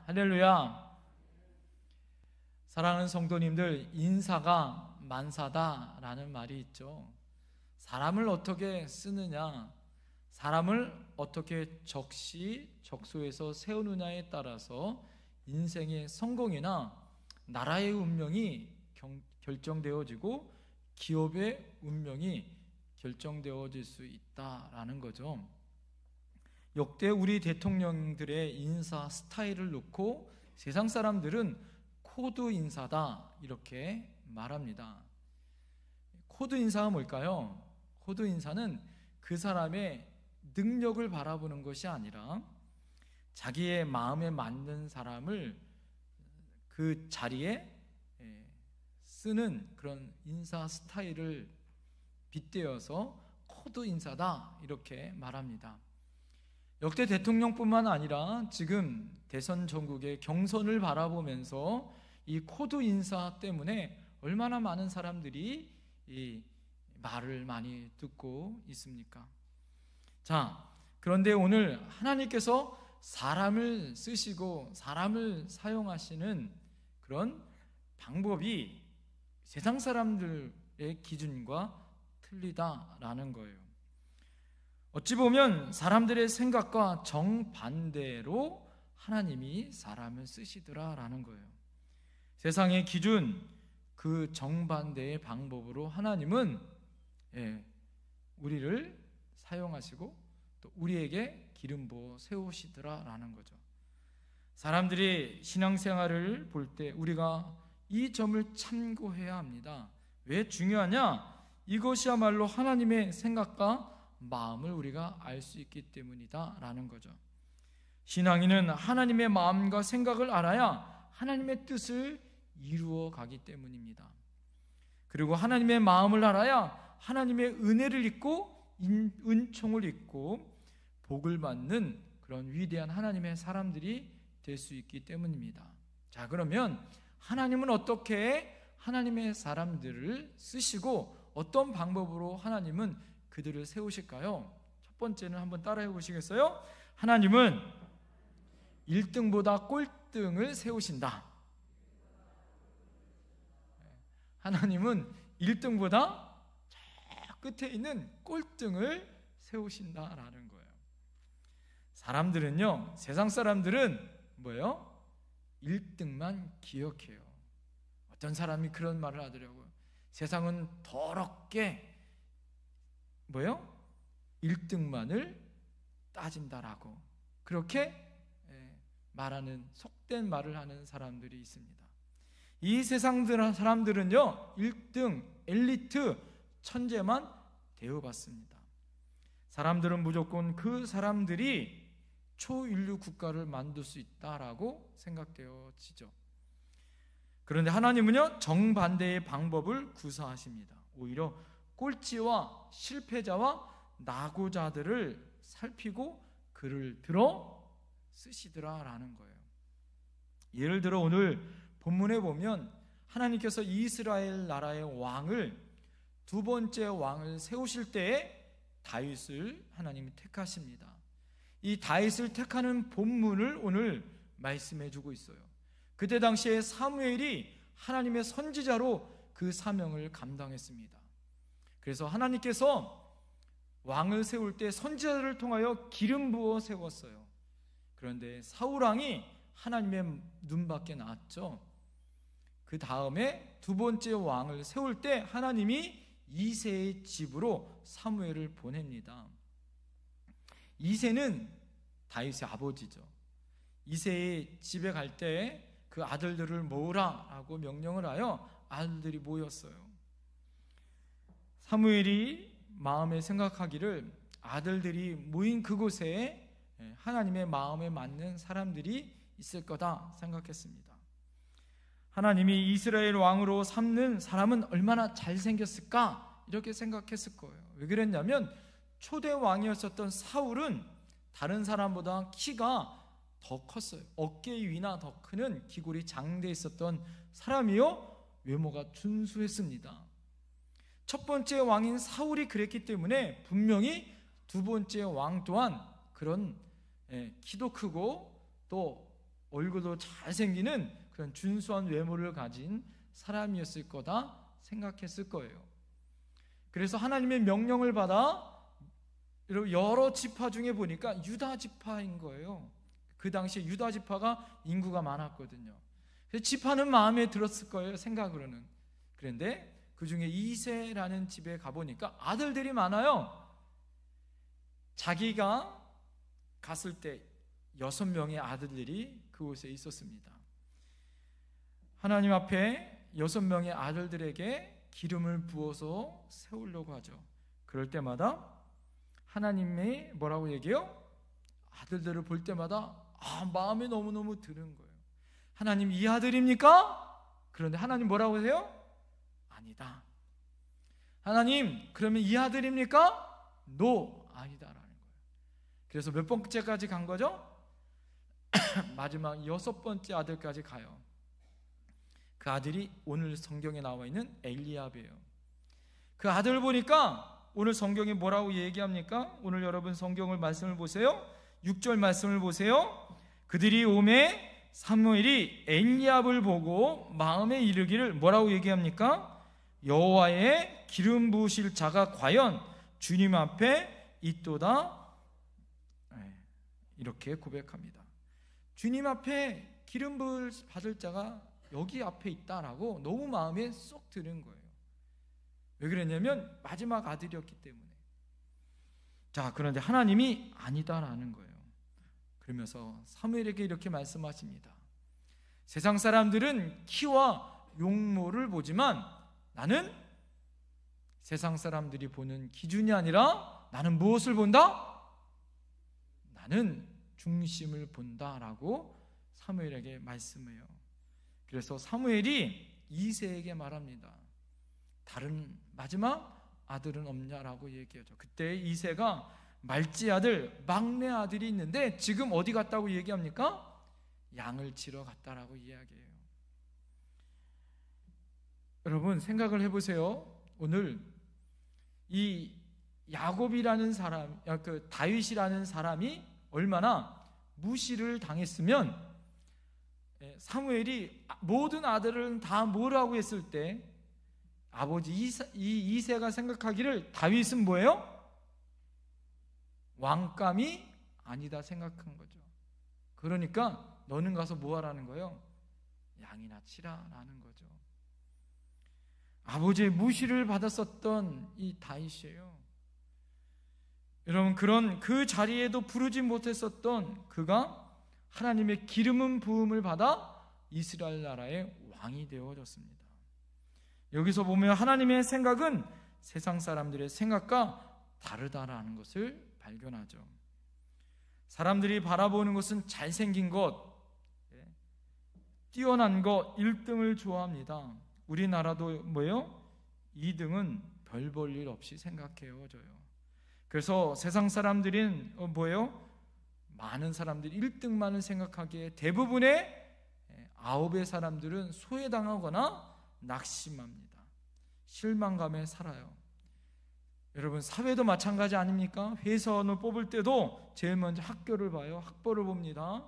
할렐루야. 사랑하는 성도님들, 인사가 만사다라는 말이 있죠. 사람을 어떻게 쓰느냐, 사람을 어떻게 적시적소에서 세우느냐에 따라서 인생의 성공이나 나라의 운명이 결정되어지고 기업의 운명이 결정되어질 수 있다라는 거죠. 역대 우리 대통령들의 인사 스타일을 놓고 세상 사람들은 코드 인사다 이렇게 말합니다. 코드 인사가 뭘까요? 코드 인사는 그 사람의 능력을 바라보는 것이 아니라 자기의 마음에 맞는 사람을 그 자리에 쓰는 그런 인사 스타일을 빗대어서 코드 인사다 이렇게 말합니다. 역대 대통령뿐만 아니라 지금 대선 전국의 경선을 바라보면서 이 코드 인사 때문에 얼마나 많은 사람들이 이 말을 많이 듣고 있습니까? 자, 그런데 오늘 하나님께서 사람을 쓰시고 사람을 사용하시는 그런 방법이 세상 사람들의 기준과 틀리다라는 거예요. 어찌 보면 사람들의 생각과 정반대로 하나님이 사람을 쓰시더라라는 거예요. 세상의 기준, 그 정반대의 방법으로 하나님은 우리를 사용하시고 또 우리에게 기름 부어 세우시더라라는 거죠. 사람들이 신앙생활을 볼 때 우리가 이 점을 참고해야 합니다. 왜 중요하냐? 이것이야말로 하나님의 생각과 마음을 우리가 알 수 있기 때문이다 라는 거죠. 신앙인은 하나님의 마음과 생각을 알아야 하나님의 뜻을 이루어 가기 때문입니다. 그리고 하나님의 마음을 알아야 하나님의 은혜를 입고 은총을 입고 복을 받는 그런 위대한 하나님의 사람들이 될 수 있기 때문입니다. 자, 그러면 하나님은 어떻게 하나님의 사람들을 쓰시고 어떤 방법으로 하나님은 그들을 세우실까요? 첫 번째는 한번 따라해 보시겠어요? 하나님은 1등보다 꼴등을 세우신다. 하나님은 1등보다 저 끝에 있는 꼴등을 세우신다라는 거예요. 사람들은요, 세상 사람들은 뭐예요? 1등만 기억해요. 어떤 사람이 그런 말을 하더라고요. 세상은 더럽게 뭐요? 1등만을 따진다라고 그렇게 말하는 속된 말을 하는 사람들이 있습니다. 이 세상 사람들은요 1등, 엘리트, 천재만 대우받습니다. 사람들은 무조건 그 사람들이 초인류 국가를 만들 수 있다라고 생각되어지죠. 그런데 하나님은요 정반대의 방법을 구사하십니다. 오히려 꼴찌와 실패자와 낙오자들을 살피고 그를 들어 쓰시더라라는 거예요. 예를 들어 오늘 본문에 보면 하나님께서 이스라엘 나라의 왕을 두 번째 왕을 세우실 때에 다윗을 하나님이 택하십니다. 이 다윗을 택하는 본문을 오늘 말씀해 주고 있어요. 그때 당시에 사무엘이 하나님의 선지자로 그 사명을 감당했습니다. 그래서 하나님께서 왕을 세울 때 선지자를 통하여 기름 부어 세웠어요. 그런데 사울왕이 하나님의 눈밖에 나왔죠. 그 다음에 두 번째 왕을 세울 때 하나님이 이새의 집으로 사무엘을 보냅니다. 이새는 다윗의 아버지죠. 이새의 집에 갈 때 그 아들들을 모으라라고 명령을 하여 아들들이 모였어요. 사무엘이 마음에 생각하기를 아들들이 모인 그곳에 하나님의 마음에 맞는 사람들이 있을 거다 생각했습니다. 하나님이 이스라엘 왕으로 삼는 사람은 얼마나 잘생겼을까 이렇게 생각했을 거예요. 왜 그랬냐면 초대 왕이었었던 사울은 다른 사람보다 키가 더 컸어요. 어깨 위나 더 크는 기골이 장대에 있었던 사람이요 외모가 준수했습니다. 첫 번째 왕인 사울이 그랬기 때문에 분명히 두 번째 왕 또한 그런 키도 크고 또 얼굴도 잘생기는 그런 준수한 외모를 가진 사람이었을 거다 생각했을 거예요. 그래서 하나님의 명령을 받아 여러 지파 중에 보니까 유다 지파인 거예요. 그 당시에 유다 지파가 인구가 많았거든요. 그래서 지파는 마음에 들었을 거예요, 생각으로는. 그런데 그 중에 이새라는 집에 가보니까 아들들이 많아요. 자기가 갔을 때 6명의 아들들이 그곳에 있었습니다. 하나님 앞에 6명의 아들들에게 기름을 부어서 세우려고 하죠. 그럴 때마다 하나님이 뭐라고 얘기해요? 아들들을 볼 때마다 마음에 너무너무 드는 거예요. 하나님, 이 아들입니까? 그런데 하나님 뭐라고 하세요? 아니다. 하나님, 그러면 이 아들입니까? No, 아니다라는 거예요. 그래서 몇 번째까지 간 거죠? 마지막 6번째 아들까지 가요. 그 아들이 오늘 성경에 나와 있는 엘리압이에요. 그 아들을 보니까 오늘 성경에 뭐라고 얘기합니까? 오늘 여러분 성경을 말씀을 보세요. 6절 말씀을 보세요. 그들이 오매 사무엘이 엘리압을 보고 마음에 이르기를 뭐라고 얘기합니까? 여호와의 기름 부으실 자가 과연 주님 앞에 있도다. 이렇게 고백합니다. 주님 앞에 기름 부을 받을 자가 여기 앞에 있다라고 너무 마음에 쏙 드는 거예요. 왜 그랬냐면 마지막 아들이었기 때문에. 자, 그런데 하나님이 아니다라는 거예요. 그러면서 사무엘에게 이렇게 말씀하십니다. 세상 사람들은 키와 용모를 보지만 나는 세상 사람들이 보는 기준이 아니라 나는 무엇을 본다? 나는 중심을 본다라고 사무엘에게 말씀해요. 그래서 사무엘이 이새에게 말합니다. 다른 마지막 아들은 없냐라고 얘기하죠. 그때 이새가 말지 아들, 막내 아들이 있는데 지금 어디 갔다고 얘기합니까? 양을 치러 갔다라고 이야기해요. 여러분 생각을 해보세요. 오늘 이 야곱이라는 사람, 그 다윗이라는 사람이 얼마나 무시를 당했으면 사무엘이 모든 아들은 다 뭐라고 했을 때 아버지 이새가 생각하기를 다윗은 뭐예요? 왕감이 아니다 생각한 거죠. 그러니까 너는 가서 뭐 하라는 거예요? 양이나 치라라는 거죠. 아버지의 무시를 받았었던 이 다윗이에요. 여러분, 그런 그 자리에도 부르지 못했었던 그가 하나님의 기름 부음을 받아 이스라엘 나라의 왕이 되어졌습니다. 여기서 보면 하나님의 생각은 세상 사람들의 생각과 다르다라는 것을 발견하죠. 사람들이 바라보는 것은 잘생긴 것, 뛰어난 것, 1등을 좋아합니다. 우리나라도 뭐예요? 2등은 별 볼 일 없이 생각해요. 그래서 세상 사람들은 뭐예요? 많은 사람들이 1등만을 생각하기에 대부분의 9의 사람들은 소외당하거나 낙심합니다. 실망감에 살아요. 여러분 사회도 마찬가지 아닙니까? 회사원을 뽑을 때도 제일 먼저 학교를 봐요. 학벌을 봅니다.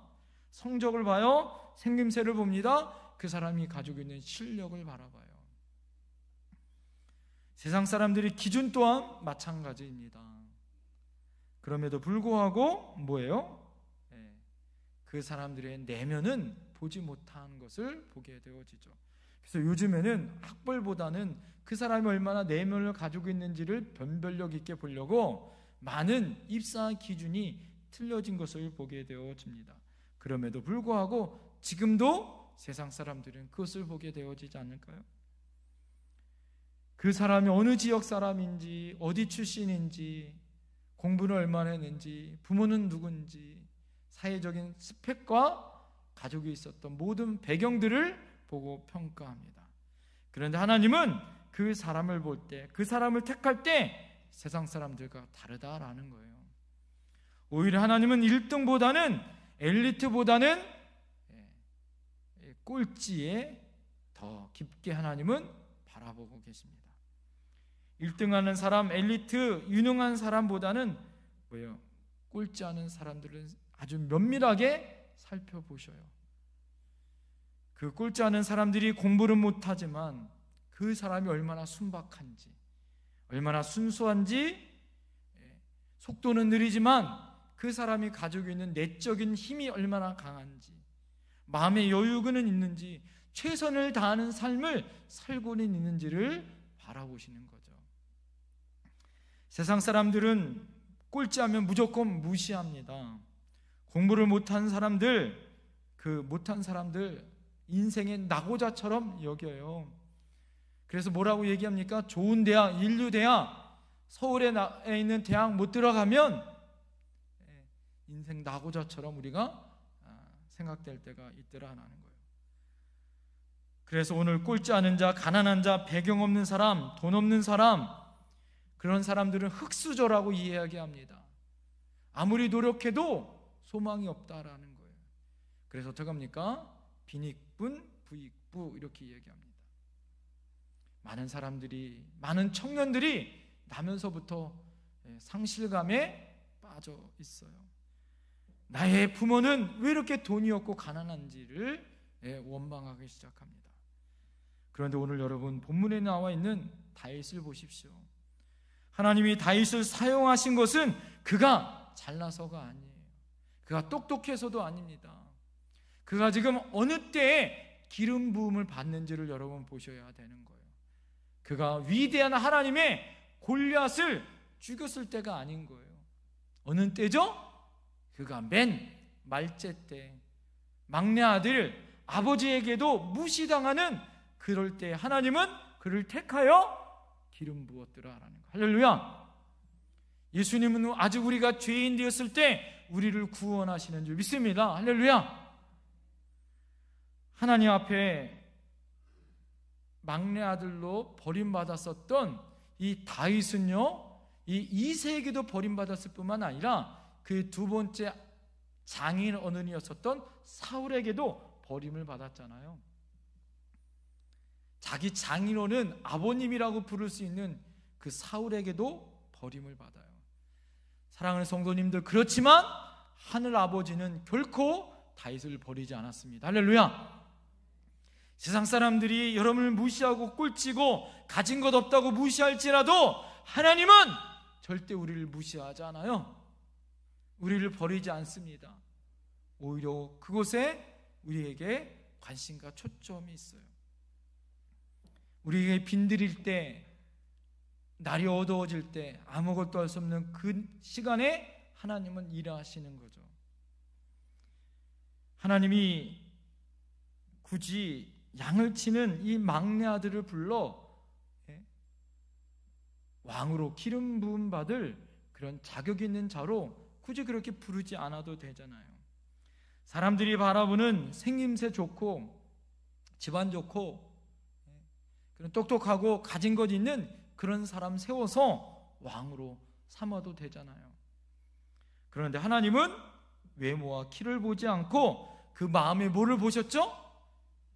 성적을 봐요. 생김새를 봅니다. 그 사람이 가지고 있는 실력을 바라봐요. 세상 사람들의 기준 또한 마찬가지입니다. 그럼에도 불구하고 뭐예요? 그 사람들의 내면은 보지 못한 것을 보게 되어지죠. 그래서 요즘에는 학벌보다는 그 사람이 얼마나 내면을 가지고 있는지를 변별력 있게 보려고 많은 입사 기준이 틀려진 것을 보게 되어집니다. 그럼에도 불구하고 지금도 세상 사람들은 그것을 보게 되어지지 않을까요? 그 사람이 어느 지역 사람인지, 어디 출신인지, 공부를 얼마나 했는지, 부모는 누군지, 사회적인 스펙과 가지고 있었던 모든 배경들을 보고 평가합니다. 그런데 하나님은 그 사람을 볼 때, 그 사람을 택할 때 세상 사람들과 다르다라는 거예요. 오히려 하나님은 1등보다는 엘리트보다는 꼴찌에 더 깊게 하나님은 바라보고 계십니다. 1등하는 사람, 엘리트, 유능한 사람보다는 뭐예요? 꼴찌하는 사람들은 아주 면밀하게 살펴보셔요. 그 꼴찌 하는 사람들이 공부를 못하지만 그 사람이 얼마나 순박한지, 얼마나 순수한지, 속도는 느리지만 그 사람이 가지고 있는 내적인 힘이 얼마나 강한지, 마음의 여유는 있는지, 최선을 다하는 삶을 살고는 있는지를 바라보시는 거죠. 세상 사람들은 꼴찌하면 무조건 무시합니다. 공부를 못한 사람들, 못한 사람들 인생의 낙오자처럼 여겨요. 그래서 뭐라고 얘기합니까? 좋은 대학, 인류대학, 서울에 있는 대학 못 들어가면 인생 낙오자처럼 우리가 생각될 때가 있더라라는 거예요. 그래서 오늘 꼴찌하는 자, 가난한 자, 배경 없는 사람, 돈 없는 사람, 그런 사람들은 흙수저라고 이야기합니다. 아무리 노력해도 소망이 없다라는 거예요. 그래서 어떻게 합니까? 빈익분, 부익부 이렇게 얘기합니다. 많은 사람들이, 많은 청년들이 나면서부터 상실감에 빠져 있어요. 나의 부모는 왜 이렇게 돈이 없고 가난한지를 원망하기 시작합니다. 그런데 오늘 여러분 본문에 나와 있는 다윗을 보십시오. 하나님이 다윗을 사용하신 것은 그가 잘나서가 아니에요. 그가 똑똑해서도 아닙니다. 그가 지금 어느 때에 기름 부음을 받는지를 여러분 보셔야 되는 거예요. 그가 위대한 하나님의 골리앗을 죽였을 때가 아닌 거예요. 어느 때죠? 그가 맨 말째 때, 막내 아들 아버지에게도 무시당하는 그럴 때 하나님은 그를 택하여 기름 부었더라라는 거. 할렐루야. 예수님은 아직 우리가 죄인 되었을 때 우리를 구원하시는 줄 믿습니다. 할렐루야. 하나님 앞에 막내 아들로 버림받았었던 이 다윗은요, 이 이새에게도 버림받았을 뿐만 아니라 그 두 번째 장인 어른이었었던 사울에게도 버림을 받았잖아요. 자기 장인어른 아버님이라고 부를 수 있는 그 사울에게도 버림을 받아요. 사랑하는 성도님들, 그렇지만 하늘 아버지는 결코 다윗을 버리지 않았습니다. 할렐루야. 세상 사람들이 여러분을 무시하고 꼴찌고 가진 것 없다고 무시할지라도 하나님은 절대 우리를 무시하지 않아요. 우리를 버리지 않습니다. 오히려 그곳에 우리에게 관심과 초점이 있어요. 우리에게 빈들일 때, 날이 어두워질 때, 아무것도 할 수 없는 그 시간에 하나님은 일하시는 거죠. 하나님이 굳이 양을 치는 이 막내 아들을 불러 왕으로 기름 부음 받을 그런 자격 있는 자로 굳이 그렇게 부르지 않아도 되잖아요. 사람들이 바라보는 생김새 좋고 집안 좋고 그런 똑똑하고 가진 것 있는 그런 사람 세워서 왕으로 삼아도 되잖아요. 그런데 하나님은 외모와 키를 보지 않고 그 마음에 뭐를 보셨죠?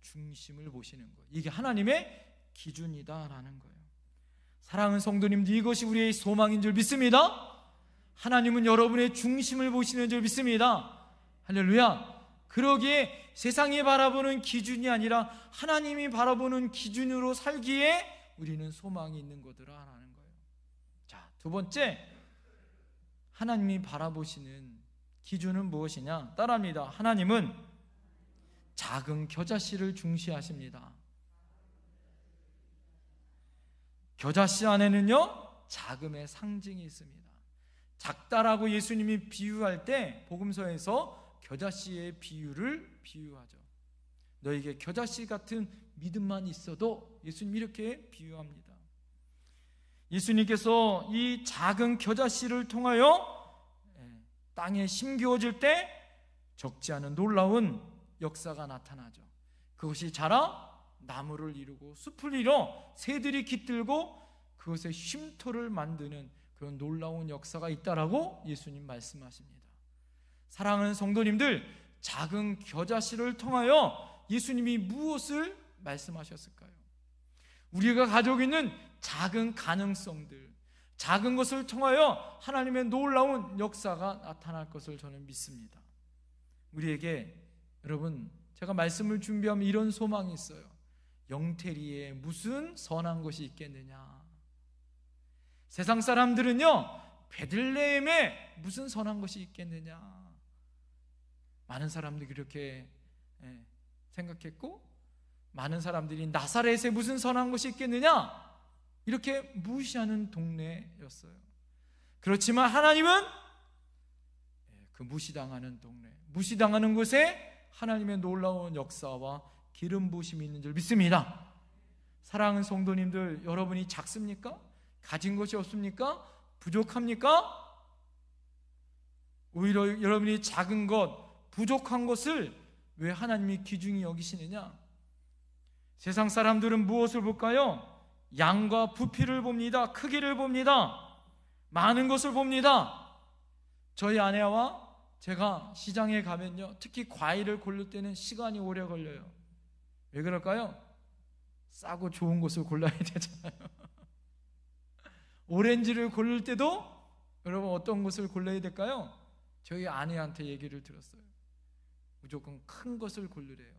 중심을 보시는 거예요. 이게 하나님의 기준이다라는 거예요. 사랑하는 성도님들, 이것이 우리의 소망인 줄 믿습니다. 하나님은 여러분의 중심을 보시는 줄 믿습니다. 할렐루야. 그러기에 세상이 바라보는 기준이 아니라 하나님이 바라보는 기준으로 살기에 우리는 소망이 있는 거더라라는 거예요. 자, 두 번째, 하나님이 바라보시는 기준은 무엇이냐? 따라합니다. 하나님은 작은 겨자씨를 중시하십니다. 겨자씨 안에는요, 작음의 상징이 있습니다. 작다라고 예수님이 비유할 때 복음서에서 겨자씨의 비유를 비유하죠. 너에게 겨자씨 같은 믿음만 있어도, 예수님 이렇게 비유합니다. 예수님께서 이 작은 겨자씨를 통하여 땅에 심겨질 때 적지 않은 놀라운 역사가 나타나죠. 그것이 자라 나무를 이루고 숲을 이뤄 새들이 깃들고 그것에 쉼터를 만드는 그런 놀라운 역사가 있다라고 예수님 말씀하십니다. 사랑하는 성도님들, 작은 겨자씨를 통하여 예수님이 무엇을 말씀하셨을까요? 우리가 가지고 있는 작은 가능성들, 작은 것을 통하여 하나님의 놀라운 역사가 나타날 것을 저는 믿습니다. 우리에게, 여러분, 제가 말씀을 준비하면 이런 소망이 있어요. 영태리에 무슨 선한 것이 있겠느냐. 세상 사람들은요, 베들레헴에 무슨 선한 것이 있겠느냐. 많은 사람들이 그렇게 생각했고, 많은 사람들이 나사렛에 무슨 선한 것이 있겠느냐, 이렇게 무시하는 동네였어요. 그렇지만 하나님은 그 무시당하는 동네, 무시당하는 곳에 하나님의 놀라운 역사와 기름 부으심이 있는 줄 믿습니다. 사랑하는 성도님들, 여러분이 작습니까? 가진 것이 없습니까? 부족합니까? 오히려 여러분이 작은 것, 부족한 것을 왜 하나님이 귀중히 여기시느냐? 세상 사람들은 무엇을 볼까요? 양과 부피를 봅니다. 크기를 봅니다. 많은 것을 봅니다. 저희 아내와 제가 시장에 가면요, 특히 과일을 고를 때는 시간이 오래 걸려요. 왜 그럴까요? 싸고 좋은 것을 골라야 되잖아요. 오렌지를 고를 때도 여러분 어떤 것을 골라야 될까요? 저희 아내한테 얘기를 들었어요. 무조건 큰 것을 고르래요.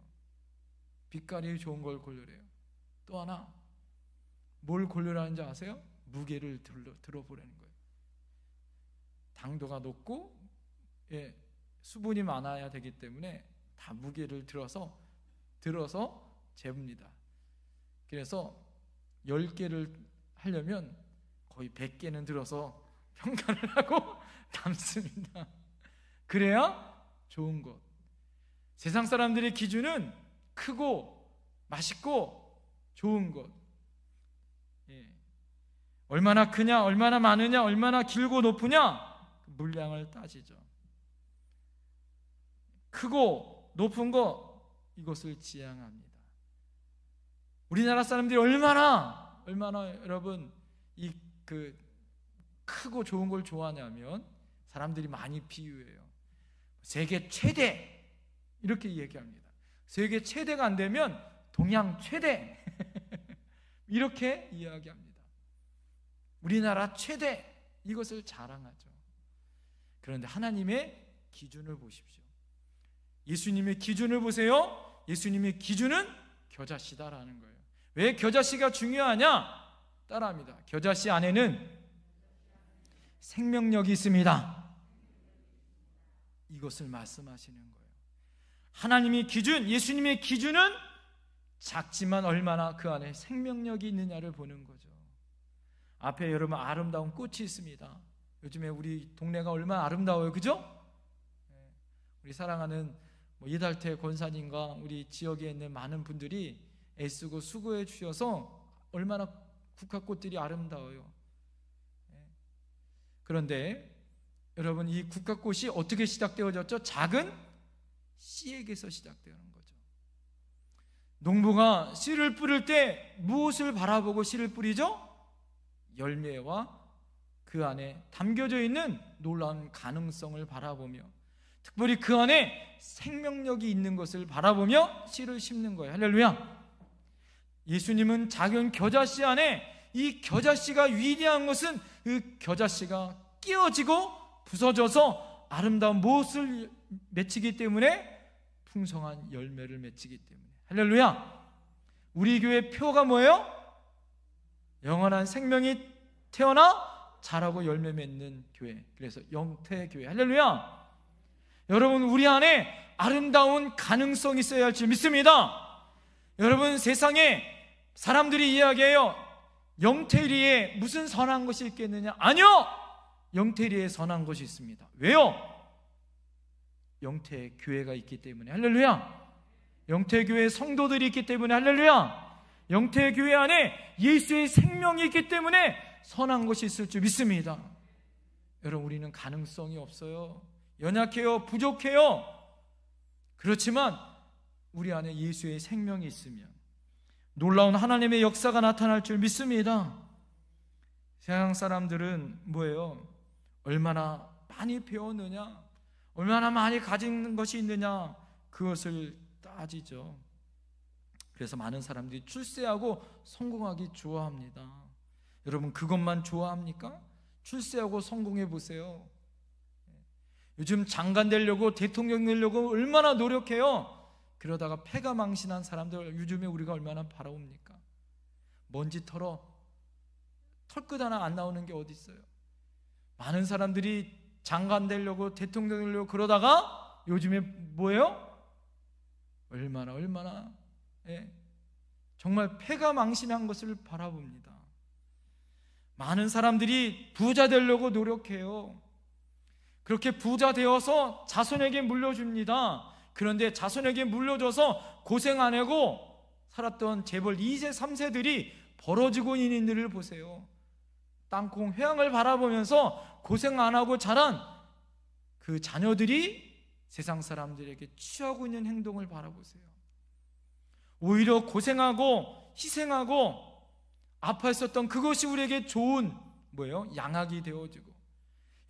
빛깔이 좋은 걸 고르래요. 또 하나, 뭘 고르라는지 아세요? 무게를 들어보라는 거예요. 당도가 높고 수분이 많아야 되기 때문에 다 무게를 들어서 재봅니다. 그래서 10개를 하려면 거의 100개는 들어서 평가를 하고 담습니다. 그래야 좋은 것. 세상 사람들의 기준은 크고 맛있고 좋은 것, 얼마나 크냐, 얼마나 많으냐, 얼마나 길고 높으냐, 물량을 따지죠. 크고 높은 거, 이것을 지향합니다. 우리나라 사람들이 얼마나 여러분 크고 좋은 걸 좋아하냐면, 사람들이 많이 비유해요. 세계 최대 이렇게 얘기합니다. 세계 최대가 안 되면 동양 최대 이렇게 이야기합니다. 우리나라 최대, 이것을 자랑하죠. 그런데 하나님의 기준을 보십시오. 예수님의 기준을 보세요. 예수님의 기준은 겨자씨다라는 거예요. 왜 겨자씨가 중요하냐? 따라합니다. 겨자씨 안에는 생명력이 있습니다. 이것을 말씀하시는 거예요. 하나님의 기준, 예수님의 기준은 작지만 얼마나 그 안에 생명력이 있느냐를 보는 거죠. 앞에 여러분 아름다운 꽃이 있습니다. 요즘에 우리 동네가 얼마나 아름다워요, 그죠? 우리 사랑하는 이달태 권사님과 우리 지역에 있는 많은 분들이 애쓰고 수고해 주셔서 얼마나 국화꽃들이 아름다워요. 그런데 여러분, 이 국화꽃이 어떻게 시작되어졌죠? 작은 씨에게서 시작되는 거죠. 농부가 씨를 뿌릴 때 무엇을 바라보고 씨를 뿌리죠? 열매와 그 안에 담겨져 있는 놀라운 가능성을 바라보며, 특별히 그 안에 생명력이 있는 것을 바라보며 씨를 심는 거예요. 할렐루야. 예수님은 작은 겨자씨 안에, 이 겨자씨가 위대한 것은 그 겨자씨가 끼어지고 부서져서 아름다운 무엇을 맺히기 때문에? 풍성한 열매를 맺히기 때문에. 할렐루야. 우리 교회 표가 뭐예요? 영원한 생명이 태어나 자라고 열매 맺는 교회. 그래서 영태교회. 할렐루야. 여러분, 우리 안에 아름다운 가능성이 있어야 할 줄 믿습니다. 여러분, 세상에 사람들이 이야기해요. 영태리에 무슨 선한 것이 있겠느냐? 아니요, 영태리에 선한 것이 있습니다. 왜요? 영태교회가 있기 때문에. 할렐루야. 영태교회 성도들이 있기 때문에. 할렐루야. 영태교회 안에 예수의 생명이 있기 때문에 선한 것이 있을 줄 믿습니다. 여러분, 우리는 가능성이 없어요. 연약해요. 부족해요. 그렇지만 우리 안에 예수의 생명이 있으면 놀라운 하나님의 역사가 나타날 줄 믿습니다. 세상 사람들은 뭐예요? 얼마나 많이 배웠느냐, 얼마나 많이 가진 것이 있느냐, 그것을 따지죠. 그래서 많은 사람들이 출세하고 성공하기 좋아합니다. 여러분, 그것만 좋아합니까? 출세하고 성공해 보세요. 요즘 장관 되려고, 대통령 되려고 얼마나 노력해요. 그러다가 폐가 망신한 사람들 요즘에 우리가 얼마나 바라옵니까? 먼지 털어 털끝 하나 안 나오는 게 어디 있어요? 많은 사람들이 장관 되려고 대통령 되려고 그러다가 요즘에 뭐예요? 얼마나 정말 폐가 망신한 것을 바라봅니다. 많은 사람들이 부자 되려고 노력해요. 그렇게 부자 되어서 자손에게 물려줍니다. 그런데 자손에게 물려줘서 고생 안 하고 살았던 재벌 2세 3세들이 벌어지고 있는 일들을 보세요. 땅콩 회항을 바라보면서 고생 안 하고 자란 그 자녀들이 세상 사람들에게 취하고 있는 행동을 바라보세요. 오히려 고생하고 희생하고 아파했었던 그것이 우리에게 좋은 양학이 되어지고,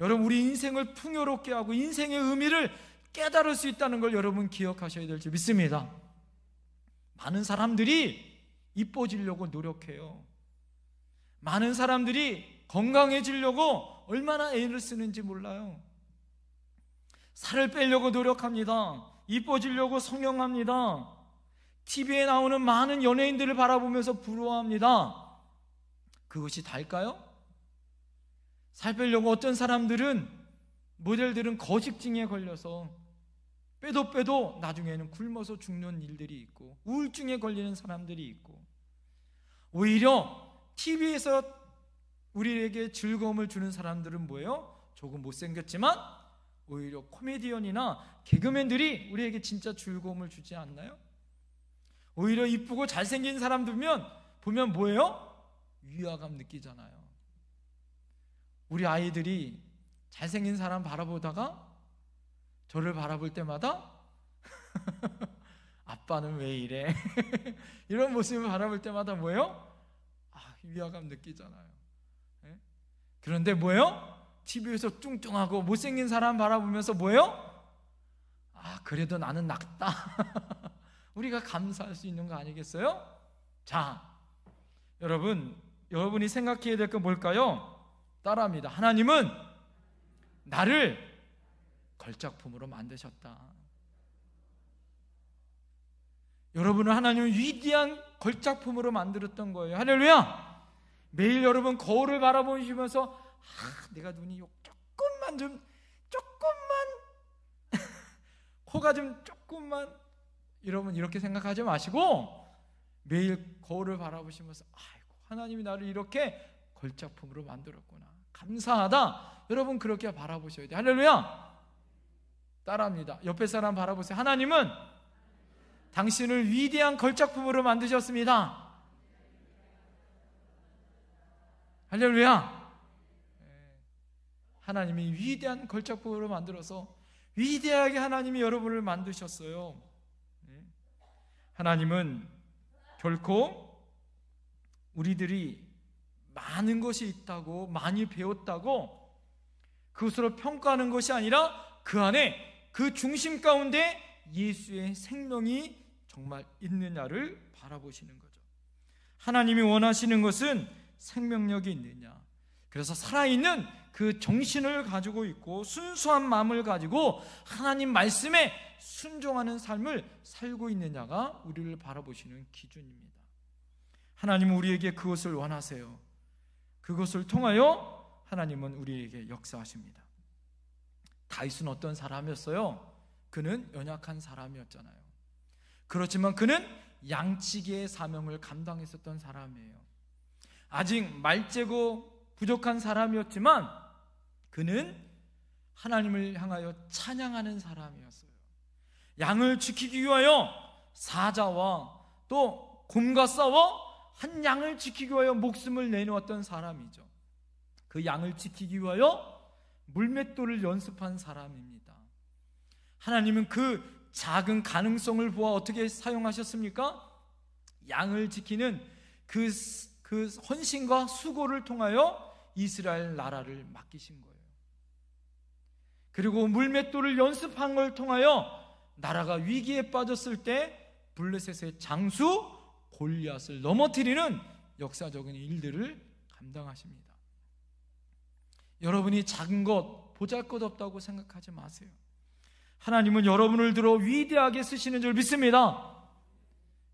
여러분, 우리 인생을 풍요롭게 하고 인생의 의미를 깨달을 수 있다는 걸 여러분 기억하셔야 될 줄 믿습니다. 많은 사람들이 이뻐지려고 노력해요. 많은 사람들이 건강해지려고 얼마나 애를 쓰는지 몰라요. 살을 빼려고 노력합니다. 이뻐지려고 성형합니다. TV에 나오는 많은 연예인들을 바라보면서 부러워합니다. 그것이 다일까요? 살 빼려고 어떤 사람들은, 모델들은 거식증에 걸려서 빼도 나중에는 굶어서 죽는 일들이 있고, 우울증에 걸리는 사람들이 있고, 오히려 TV에서 우리에게 즐거움을 주는 사람들은 뭐예요? 조금 못생겼지만 오히려 코미디언이나 개그맨들이 우리에게 진짜 즐거움을 주지 않나요? 오히려 이쁘고 잘생긴 사람들 보면 뭐예요? 위화감 느끼잖아요. 우리 아이들이 잘생긴 사람 바라보다가 저를 바라볼 때마다 아빠는 왜 이래? 이런 모습을 바라볼 때마다 뭐예요? 위화감 느끼잖아요. 네? 그런데 뭐예요? TV에서 뚱뚱하고 못생긴 사람 바라보면서 뭐예요? 그래도 나는 낫다. 우리가 감사할 수 있는 거 아니겠어요? 자, 여러분이 생각해야 될 건 뭘까요? 따라합니다. 하나님은 나를 걸작품으로 만드셨다. 여러분을 하나님은 위대한 걸작품으로 만들었던 거예요. 할렐루야! 매일 여러분 거울을 바라보시면서 내가 눈이 조금만 코가 조금만, 여러분 이렇게 생각하지 마시고 매일 거울을 바라보시면서 하나님이 나를 이렇게 걸작품으로 만들었구나, 감사하다. 여러분 그렇게 바라보셔야 돼요. 할렐루야! 따라합니다. 옆에 사람 바라보세요. 하나님은 당신을 위대한 걸작품으로 만드셨습니다. 할렐루야! 하나님이 위대한 걸작품으로 만들어서 위대하게 하나님이 여러분을 만드셨어요. 하나님은 결코 우리들이 많은 것이 있다고, 많이 배웠다고 그것으로 평가하는 것이 아니라 그 안에, 그 중심 가운데 예수의 생명이 정말 있느냐를 바라보시는 거죠. 하나님이 원하시는 것은 생명력이 있느냐, 그래서 살아있는 그 정신을 가지고 있고 순수한 마음을 가지고 하나님 말씀에 순종하는 삶을 살고 있느냐가 우리를 바라보시는 기준입니다. 하나님은 우리에게 그것을 원하세요. 그것을 통하여 하나님은 우리에게 역사하십니다. 다윗은 어떤 사람이었어요? 그는 연약한 사람이었잖아요. 그렇지만 그는 양치기의 사명을 감당했었던 사람이에요. 아직 말재고 부족한 사람이었지만 그는 하나님을 향하여 찬양하는 사람이었어요. 양을 지키기 위하여 사자와 또 곰과 싸워 한 양을 지키기 위하여 목숨을 내놓았던 사람이죠. 그 양을 지키기 위하여 물맷돌을 연습한 사람입니다. 하나님은 그 작은 가능성을 보아 어떻게 사용하셨습니까? 양을 지키는 그 헌신과 수고를 통하여 이스라엘 나라를 맡기신 거예요. 그리고 물맷돌을 연습한 걸 통하여 나라가 위기에 빠졌을 때 블레셋의 장수 골리앗을 넘어뜨리는 역사적인 일들을 감당하십니다. 여러분이 작은 것, 보잘것없다고 생각하지 마세요. 하나님은 여러분을 들어 위대하게 쓰시는 줄 믿습니다.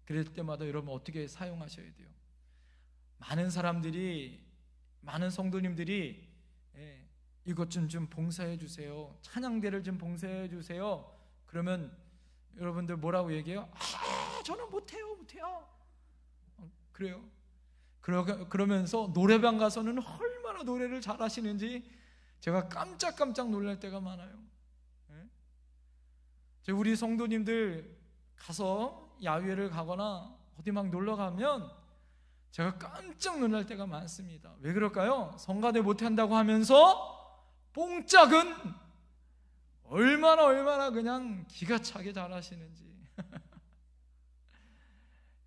그럴 때마다 여러분 어떻게 사용하셔야 돼요? 많은 사람들이, 많은 성도님들이 이것 좀 봉사해 주세요, 찬양대를 좀 봉사해 주세요, 그러면 여러분들 뭐라고 얘기해요? 저는 못해요. 그래요. 그러면서 노래방 가서는 얼마나 노래를 잘하시는지 제가 깜짝 놀랄 때가 많아요. 우리 성도님들 가서 야외를 가거나 어디 막 놀러 가면 제가 깜짝 놀랄 때가 많습니다. 왜 그럴까요? 성가대 못한다고 하면서 뽕짝은 얼마나 그냥 기가 차게 잘하시는지.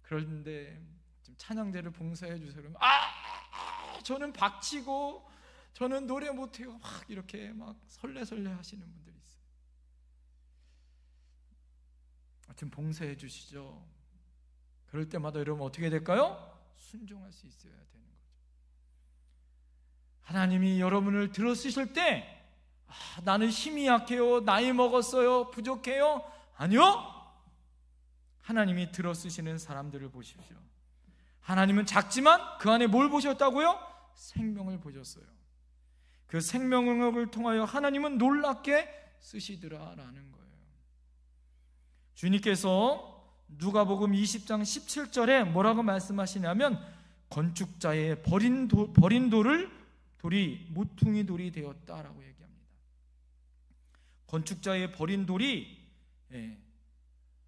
그런데 좀 찬양대를 봉사해 주세요. 그러면 저는 박치고 저는 노래 못해요. 막 이렇게 막 설레 하시는 분들이 있어요. 하여튼 봉사해 주시죠. 그럴 때마다 여러분 어떻게 될까요? 순종할 수 있어야 되는 거죠. 하나님이 여러분을 들어 쓰실 때 나는 힘이 약해요, 나이 먹었어요, 부족해요. 아니요. 하나님이 들어 쓰시는 사람들을 보십시오. 하나님은 작지만 그 안에 뭘 보셨다고요? 생명을 보셨어요. 그 생명을 통하여 하나님은 놀랍게 쓰시더라라는 거예요. 주님께서 누가복음 20장 17절에 뭐라고 말씀하시냐면 건축자의 버린 돌이 모퉁이 돌이 되었다라고 얘기합니다. 건축자의 버린 돌이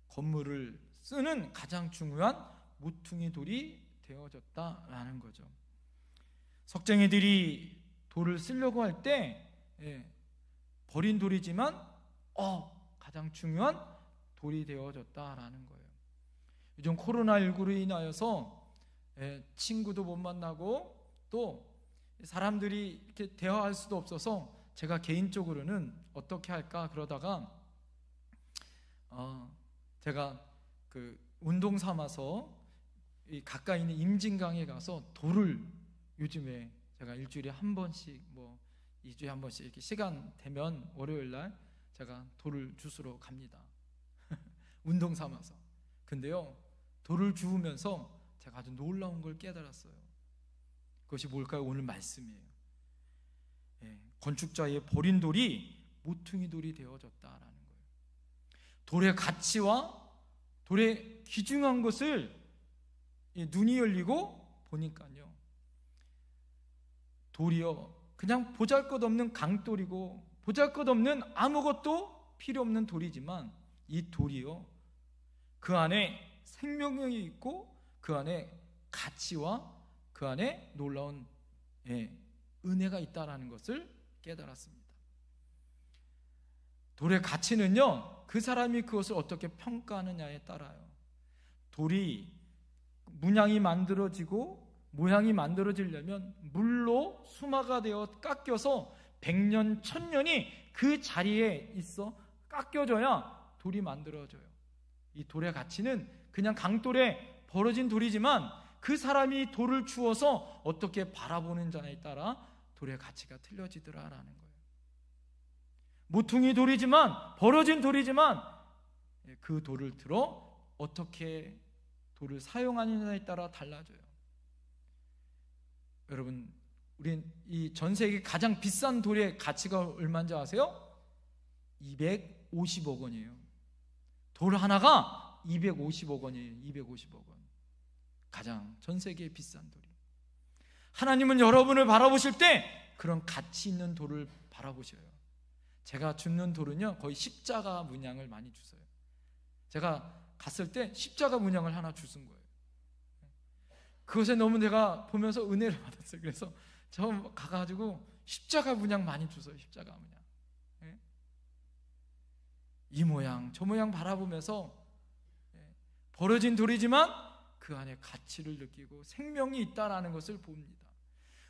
건물을 쓰는 가장 중요한 모퉁이 돌이 되어졌다라는 거죠. 석쟁이들이 돌을 쓰려고 할 때 버린 돌이지만 가장 중요한 돌이 되어졌다라는 거예요. 요즘 코로나19로 인하여서 친구도 못 만나고 또 사람들이 이렇게 대화할 수도 없어서 제가 개인적으로는 어떻게 할까 그러다가 제가 그 운동 삼아서 이 가까이 있는 임진강에 가서 돌을 요즘에 제가 일주일에 한 번씩 2주에 한 번씩 이렇게 시간 되면 월요일 날 제가 돌을 주스러 갑니다. 운동 삼아서. 근데요, 돌을 주우면서 제가 아주 놀라운 걸 깨달았어요. 그것이 뭘까요? 오늘 말씀이에요. 건축자의 버린 돌이 모퉁이 돌이 되어졌다라는 거예요. 돌의 가치와 돌의 귀중한 것을 눈이 열리고 보니까요, 돌이요 그냥 보잘것없는 강돌이고 보잘것없는 아무것도 필요 없는 돌이지만 이 돌이요 그 안에 생명력이 있고 그 안에 가치와 그 안에 놀라운 은혜가 있다라는 것을 깨달았습니다. 돌의 가치는요 그 사람이 그것을 어떻게 평가하느냐에 따라요. 돌이 문양이 만들어지고 모양이 만들어지려면 물로 수마가 되어 깎여서 100년, 1000년이 그 자리에 있어 깎여져야 돌이 만들어져요. 이 돌의 가치는 그냥 강돌에 벌어진 돌이지만 그 사람이 돌을 주워서 어떻게 바라보는 자에 따라 돌의 가치가 틀려지더라라는 거예요. 모퉁이 돌이지만, 벌어진 돌이지만 그 돌을 들어 어떻게 돌을 사용하느냐에 따라 달라져요. 여러분, 우린 이 전 세계 가장 비싼 돌의 가치가 얼마인지 아세요? 250억 원이에요. 돌 하나가 250억 원이에요. 250억 원. 가장 전 세계에 비싼 돌이. 하나님은 여러분을 바라보실 때 그런 가치 있는 돌을 바라보셔요. 제가 줍는 돌은요 거의 십자가 문양을 많이 주세요. 제가 갔을 때 십자가 문양을 하나 주신 거예요. 그것에 너무 내가 보면서 은혜를 받았어요. 그래서 저 가가지고 십자가 문양 많이 주세요. 십자가 문양. 이 모양 저 모양 바라보면서 버려진 돌이지만 그 안에 가치를 느끼고 생명이 있다라는 것을 봅니다.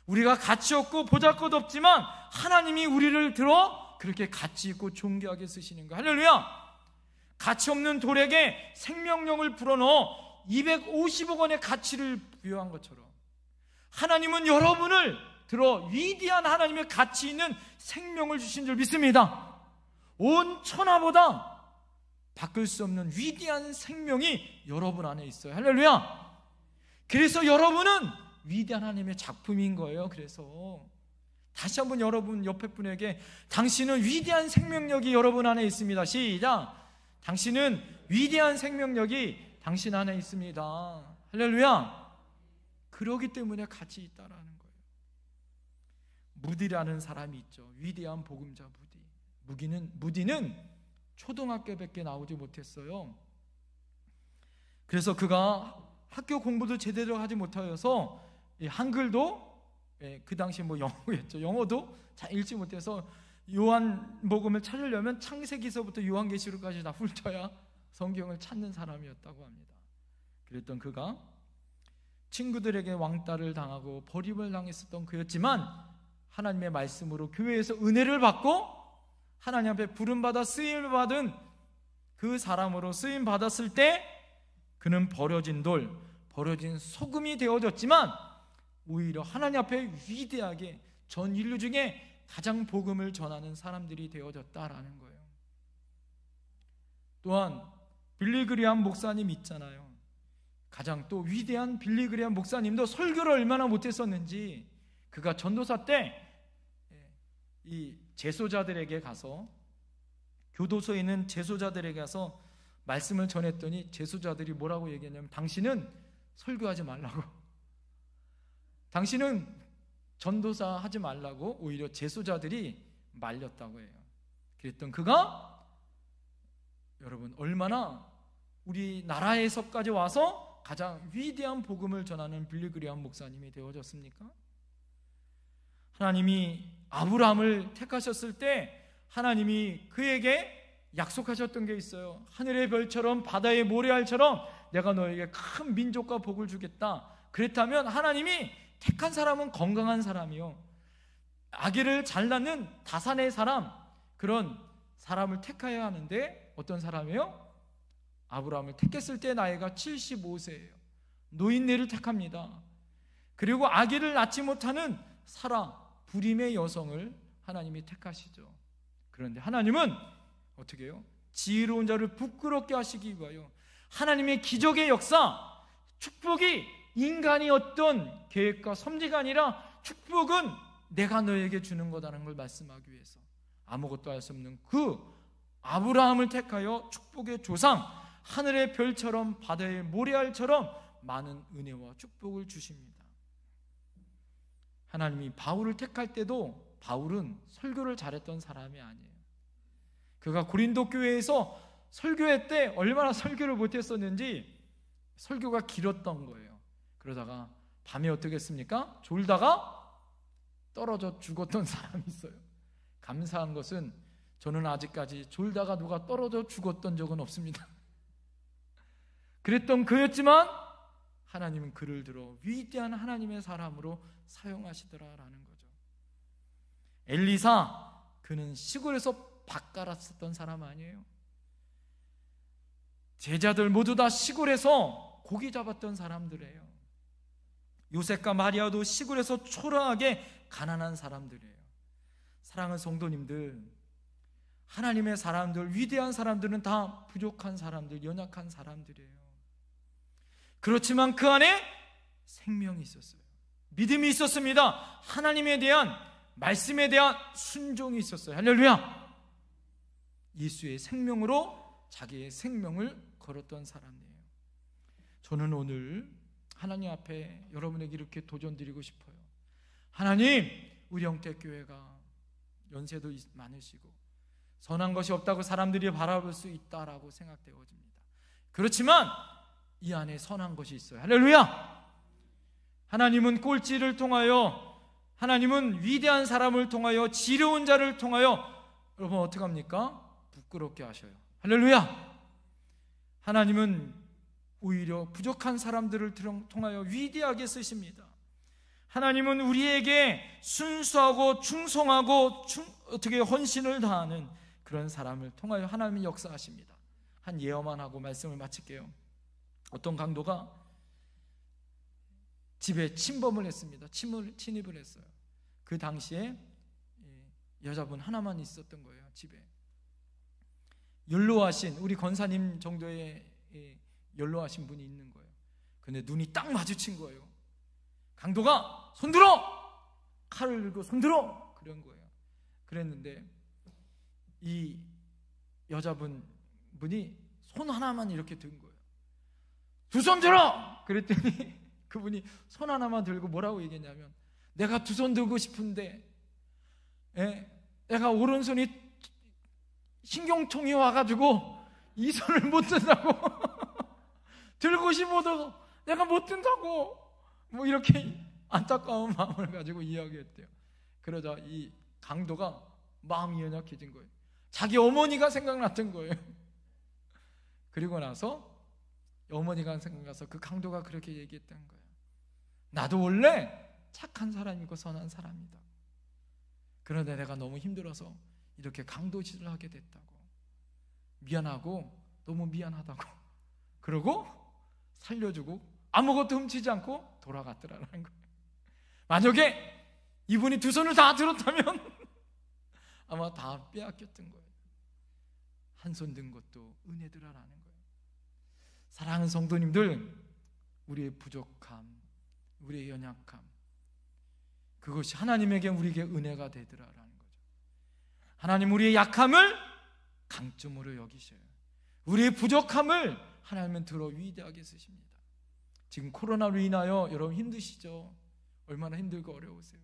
우리가 가치 없고 보잘것없지만 하나님이 우리를 들어 그렇게 가치 있고 존귀하게 쓰시는 거. 할렐루야. 가치 없는 돌에게 생명력을 불어넣어 250억 원의 가치를 부여한 것처럼 하나님은 여러분을 들어 위대한 하나님의 가치 있는 생명을 주신 줄 믿습니다. 온 천하보다 바꿀 수 없는 위대한 생명이 여러분 안에 있어요. 할렐루야. 그래서 여러분은 위대한 하나님의 작품인 거예요. 그래서 다시 한번 여러분 옆에 분에게 당신은 위대한 생명력이 여러분 안에 있습니다. 시작. 당신은 위대한 생명력이 당신 안에 있습니다. 할렐루야. 그러기 때문에 같이 있다라는 거예요. 무디라는 사람이 있죠. 위대한 복음자 무디는 초등학교밖에 나오지 못했어요. 그래서 그가 학교 공부도 제대로 하지 못하여서 한글도 그 당시 영어였죠. 영어도 잘 읽지 못해서 요한복음을 찾으려면 창세기서부터 요한계시록까지 다 훑어야 성경을 찾는 사람이었다고 합니다. 그랬던 그가 친구들에게 왕따를 당하고 버림을 당했었던 그였지만 하나님의 말씀으로 교회에서 은혜를 받고 하나님 앞에 부름받아 쓰임을 받은 그 사람으로 쓰임 받았을 때 그는 버려진 돌, 버려진 소금이 되어졌지만 오히려 하나님 앞에 위대하게 전 인류 중에 가장 복음을 전하는 사람들이 되어졌다라는 거예요. 또한 빌리그리암 목사님 있잖아요. 가장 또 위대한 빌리그리암 목사님도 설교를 얼마나 못했었는지 그가 전도사 때 이 제소자들에게 가서 교도소에 있는 제소자들에게 가서 말씀을 전했더니 제소자들이 뭐라고 얘기했냐면 당신은 설교하지 말라고, 당신은 전도사 하지 말라고 오히려 제소자들이 말렸다고 해요. 그랬던 그가 여러분 얼마나 우리나라에서까지 와서 가장 위대한 복음을 전하는 빌리그리암 목사님이 되어졌습니까? 하나님이 아브라함을 택하셨을 때 하나님이 그에게 약속하셨던 게 있어요. 하늘의 별처럼 바다의 모래알처럼 내가 너에게 큰 민족과 복을 주겠다. 그랬다면 하나님이 택한 사람은 건강한 사람이요, 아기를 잘 낳는 다산의 사람, 그런 사람을 택해야 하는데 어떤 사람이에요? 아브라함을 택했을 때 나이가 75세예요. 노인네를 택합니다. 그리고 아기를 낳지 못하는 사라, 불임의 여성을 하나님이 택하시죠. 그런데 하나님은 어떻게 해요? 지혜로운 자를 부끄럽게 하시기 위하여 하나님의 기적의 역사, 축복이 인간이 어떤 계획과 섭리가 아니라 축복은 내가 너에게 주는 거다라는 걸 말씀하기 위해서 아무것도 할 수 없는 그 아브라함을 택하여 축복의 조상, 하늘의 별처럼 바다의 모래알처럼 많은 은혜와 축복을 주십니다. 하나님이 바울을 택할 때도 바울은 설교를 잘했던 사람이 아니에요. 그가 고린도 교회에서 설교회 때 얼마나 설교를 못했었는지 설교가 길었던 거예요. 그러다가 밤에 어떻게 했습니까? 졸다가 떨어져 죽었던 사람이 있어요. 감사한 것은 저는 아직까지 졸다가 누가 떨어져 죽었던 적은 없습니다. 그랬던 그였지만 하나님은 그를 들어 위대한 하나님의 사람으로 사용하시더라라는 거죠. 엘리사, 그는 시골에서 밭 갈았었던 사람 아니에요. 제자들 모두 다 시골에서 고기 잡았던 사람들이에요. 요셉과 마리아도 시골에서 초라하게 가난한 사람들이에요. 사랑하는 성도님들, 하나님의 사람들, 위대한 사람들은 다 부족한 사람들, 연약한 사람들이에요. 그렇지만 그 안에 생명이 있었어요. 믿음이 있었습니다. 하나님에 대한 말씀에 대한 순종이 있었어요. 할렐루야. 예수의 생명으로 자기의 생명을 걸었던 사람이에요. 저는 오늘 하나님 앞에 여러분에게 이렇게 도전드리고 싶어요. 하나님, 우리 영택교회가 연세도 많으시고 선한 것이 없다고 사람들이 바라볼 수 있다라고 생각되어집니다. 그렇지만 이 안에 선한 것이 있어요. 할렐루야. 하나님은 꼴찌를 통하여, 하나님은 위대한 사람을 통하여, 지혜로운 자를 통하여 여러분 어떻게 합니까? 부끄럽게 하셔요. 할렐루야. 하나님은 오히려 부족한 사람들을 통하여 위대하게 쓰십니다. 하나님은 우리에게 순수하고 충성하고 어떻게 헌신을 다하는 그런 사람을 통하여 하나님이 역사하십니다. 한 예언만 하고 말씀을 마칠게요. 어떤 강도가 집에 침범을 했습니다. 침입을 했어요. 그 당시에 여자분 하나만 있었던 거예요, 집에. 연로하신 우리 권사님 정도의 연로하신 분이 있는 거예요. 근데 눈이 딱 마주친 거예요. 강도가 손들어! 칼을 들고 손들어! 그런 거예요. 그랬는데 이 여자분이 손 하나만 이렇게 든 거예요. 두 손 들어! 그랬더니 그분이 손 하나만 들고 뭐라고 얘기했냐면, 내가 두 손 들고 싶은데 내가 오른손이 신경통이 와가지고 이 손을 못 든다고 들고 싶어도 내가 못 든다고, 뭐 이렇게 안타까운 마음을 가지고 이야기했대요. 그러자 이 강도가 마음이 연약해진 거예요. 자기 어머니가 생각났던 거예요. 그리고 나서 어머니가 생각나서 그 강도가 그렇게 얘기했던 거예요. 나도 원래 착한 사람이고 선한 사람이다. 그런데 내가 너무 힘들어서 이렇게 강도질을 하게 됐다고, 미안하고 너무 미안하다고, 그러고 살려주고 아무것도 훔치지 않고 돌아갔더라는 거예요. 만약에 이분이 두 손을 다 들었다면 아마 다 빼앗겼던 거예요. 한 손 든 것도 은혜더라라는 거예요. 사랑하는 성도님들, 우리의 부족함, 우리의 연약함, 그것이 하나님에게 우리에게 은혜가 되더라라는 거죠. 하나님 우리의 약함을 강점으로 여기셔요. 우리의 부족함을 하나님은 들어 위대하게 쓰십니다. 지금 코로나로 인하여 여러분 힘드시죠? 얼마나 힘들고 어려우세요?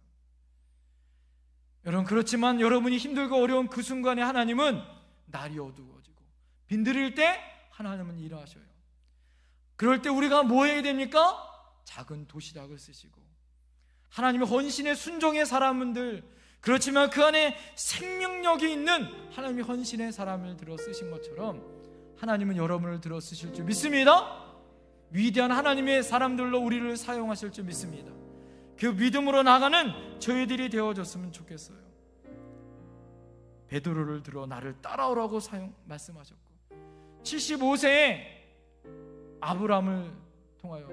여러분, 그렇지만 여러분이 힘들고 어려운 그 순간에 하나님은 날이 어두워지고 빈들일 때 하나님은 일하셔요. 그럴 때 우리가 뭐 해야 됩니까? 작은 도시락을 쓰시고, 하나님의 헌신의 순종의 사람들, 그렇지만 그 안에 생명력이 있는 하나님의 헌신의 사람을 들어 쓰신 것처럼 하나님은 여러분을 들어 쓰실 줄 믿습니다. 위대한 하나님의 사람들로 우리를 사용하실 줄 믿습니다. 그 믿음으로 나가는 저희들이 되어줬으면 좋겠어요. 베드로를 들어 나를 따라오라고 말씀하셨고, 75세에 아브라함을 통하여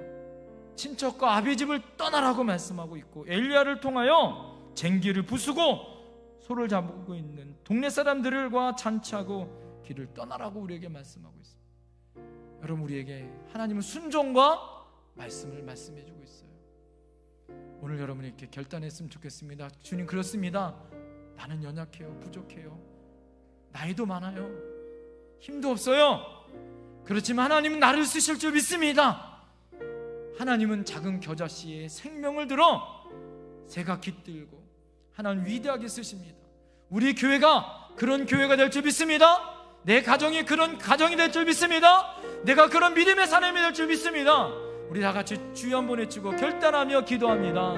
친척과 아비 집을 떠나라고 말씀하고 있고, 엘리야를 통하여 쟁기를 부수고 소를 잡고 있는 동네 사람들과 잔치하고 길을 떠나라고 우리에게 말씀하고 있습니다. 여러분, 우리에게 하나님은 순종과 말씀을 말씀해주고 있어요. 오늘 여러분이 이렇게 결단했으면 좋겠습니다. 주님, 그렇습니다. 나는 연약해요, 부족해요, 나이도 많아요, 힘도 없어요. 그렇지만 하나님은 나를 쓰실 줄 믿습니다. 하나님은 작은 겨자씨의 생명을 들어 새가 깃들고 하나님 위대하게 쓰십니다. 우리 교회가 그런 교회가 될 줄 믿습니다. 내 가정이 그런 가정이 될 줄 믿습니다. 내가 그런 믿음의 사람이 될 줄 믿습니다. 우리 다 같이 주여 한번 외치고 결단하며 기도합니다.